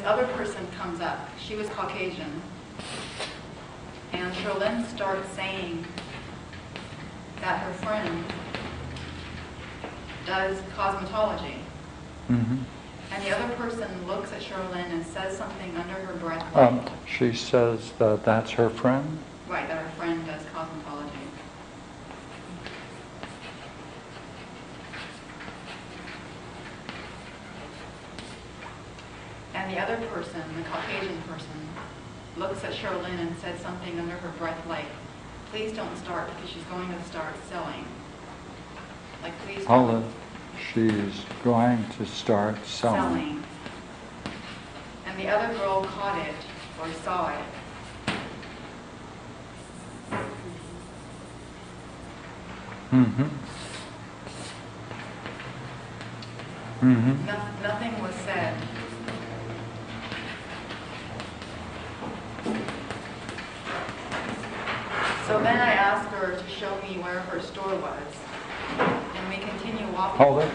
other person comes up. She was Caucasian. And Cherlynn starts saying that her friend does cosmetology. Mm-hmm. And the other person looks at Cherlynn and says something under her breath. Like, she says that that's her friend? Right, that her friend does cosmetology. And the other person, the Caucasian person, looks at Cherlynn and says something under her breath like, please don't start, because she's going to start selling. Like, please don't. Hold it. She's going to start selling. And the other girl caught it, or saw it. Mm-hmm. Mm-hmm. Nothing was said. So then I asked her to show me where her store was. And we continue walking. Hold it.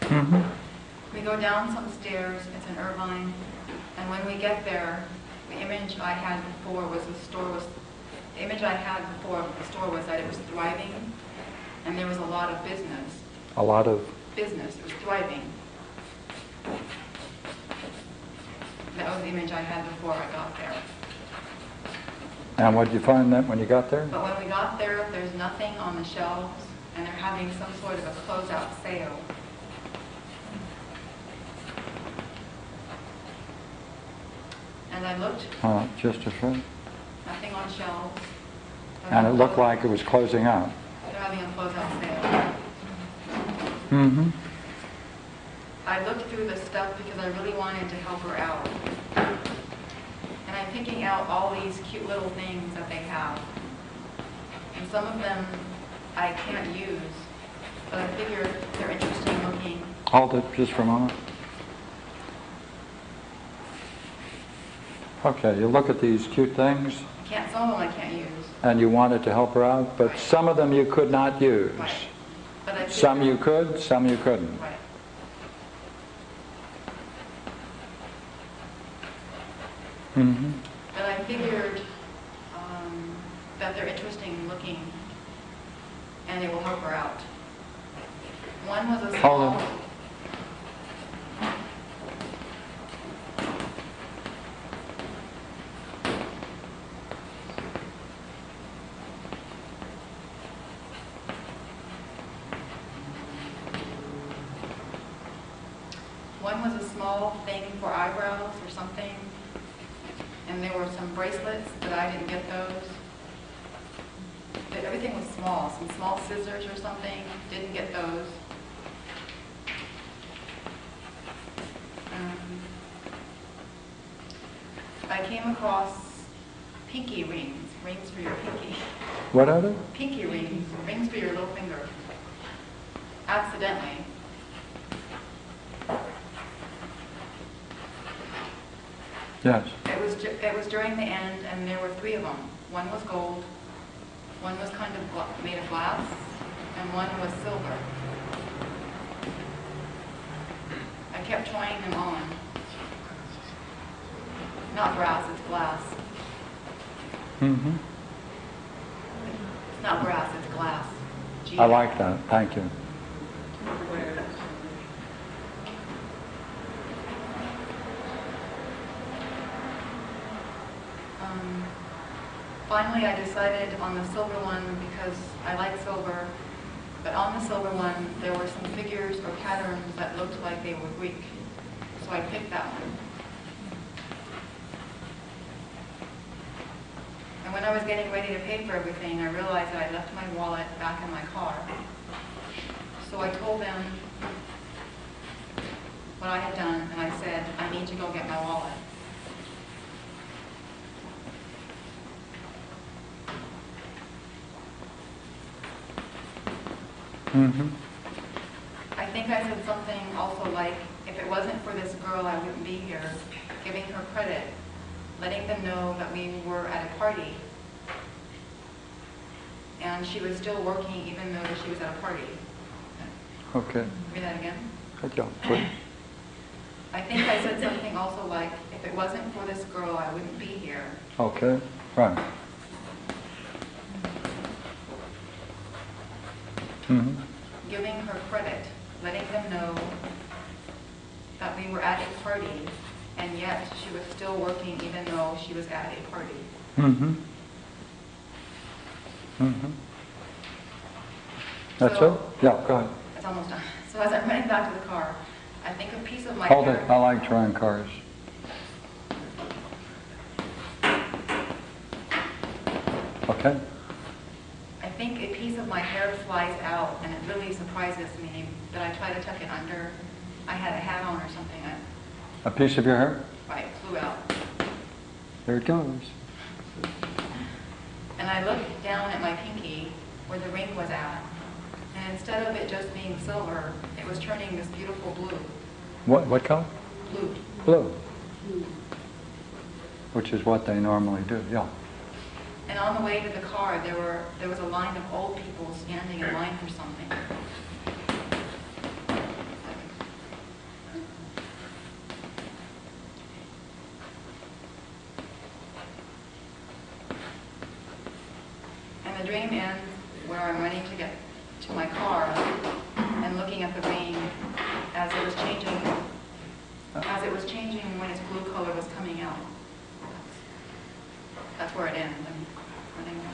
Mm-hmm. We go down some stairs, it's in Irvine, and when we get there, the image I had before was the image I had before of the store was that it was thriving, and there was a lot of business. A lot of? Business, it was thriving. That was the image I had before I got there. And what did you find that when you got there? But when we got there, there's nothing on the shelves, and they're having some sort of a closeout sale. And I looked. Just a second. Nothing on shelves. And it looked like it was closing out. They're having a closeout sale. Mm-hmm. I looked through the stuff because I really wanted to help her out. And I'm picking out all these cute little things that they have. And some of them I can't use, but I figure they're interesting looking. Hold it just for a moment. Okay, you look at these cute things. Some of them I can't use. And you wanted to help her out, but Right. some of them you could not use. Right. But Some you could, some you couldn't. Right. Mm-hmm. But I figured that they're interesting looking and it will help her out. One was a small... Hold on. One was a small thing for eyebrows or something, and there were some bracelets, but I didn't get those. But everything was small, some small scissors or something, didn't get those. I came across pinky rings, rings for your pinky. What are they? Pinky rings, rings for your little finger. Accidentally. Yes. It was during the end, and there were 3 of them. One was gold, one was kind of made of glass, and one was silver. I kept trying them on. Not brass, it's glass. Mm-hmm. It's not brass, it's glass. I like that. Thank you. Finally, I decided on the silver one because I like silver, but on the silver one, there were some figures or patterns that looked like they were Greek. So I picked that one. And when I was getting ready to pay for everything, I realized that I left my wallet back in my car. So I told them what I had done, and I said, I need to go get my wallet. Mm-hmm. I think I said something also like, if it wasn't for this girl, I wouldn't be here, giving her credit, letting them know that we were at a party, and she was still working even though she was at a party. Okay. Read that again. Yeah, please. I think I said something also like, if it wasn't for this girl, I wouldn't be here. Okay, right. Mm-hmm. Giving her credit, letting them know that we were at a party, and yet she was still working even though she was at a party. Mm-hmm. Mm-hmm. That's So- it? Yeah, go ahead. It's almost done. So as I'm running back to the car, I think a piece of my Hold it. hair... I like drawing cars. Okay. I think a piece of my hair flies out, and it really surprises me that I try to tuck it under. I had a hat on or something. A piece of your hair? Right, flew out. There it goes. And I looked down at my pinky where the ring was at, and instead of it just being silver, it was turning this beautiful blue. What color? Blue. Blue. Which is what they normally do, yeah. And on the way to the car, there was a line of old people standing in line for something. And the dream ends where I'm running to get to my car and looking at the ring as it was changing when its blue color was coming out. That's where it ends. I'm running away.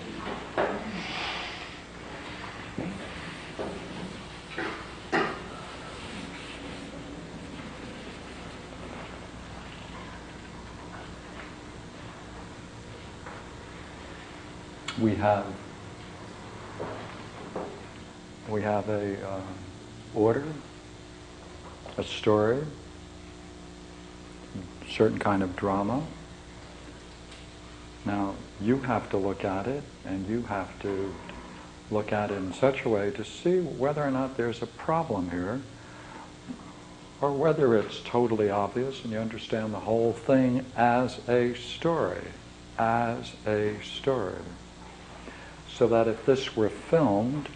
We have a order, a story, certain kind of drama. Now, you have to look at it, and you have to look at it in such a way to see whether or not there's a problem here, or whether it's totally obvious and you understand the whole thing as a story, so that if this were filmed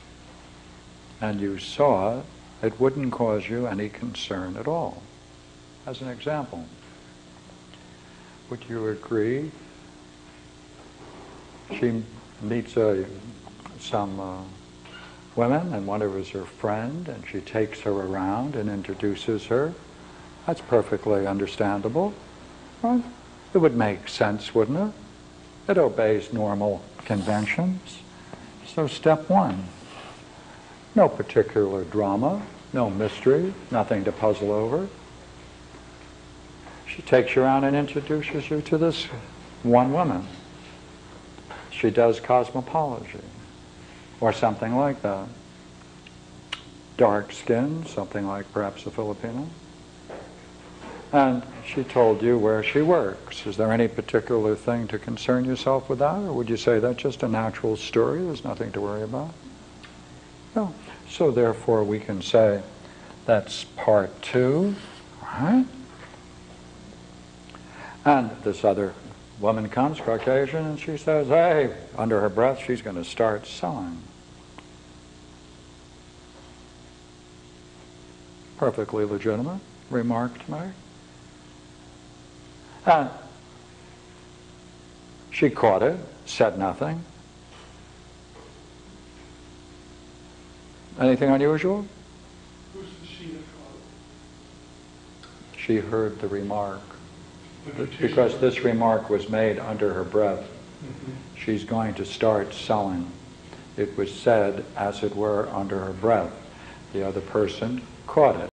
and you saw it, it wouldn't cause you any concern at all. As an example, would you agree? She meets some women, and one of them is her friend, and she takes her around and introduces her. That's perfectly understandable, right? It would make sense, wouldn't it? It obeys normal conventions. So step one, no particular drama, no mystery, nothing to puzzle over. She takes you around and introduces you to this one woman. She does cosmetology, or something like that. Dark skin, something like perhaps a Filipino. And she told you where she works. Is there any particular thing to concern yourself with that? Or would you say that's just a natural story, there's nothing to worry about? No. So therefore we can say that's part two, right? And this other woman comes, Caucasian, and she says, hey, under her breath, she's going to start sewing. Perfectly legitimate remark to make. And she caught it, said nothing. Anything unusual? Who's the she that called it? She heard the remark. But Because this remark was made under her breath. Mm-hmm. She's going to start selling. It was said, as it were, under her breath. The other person caught it.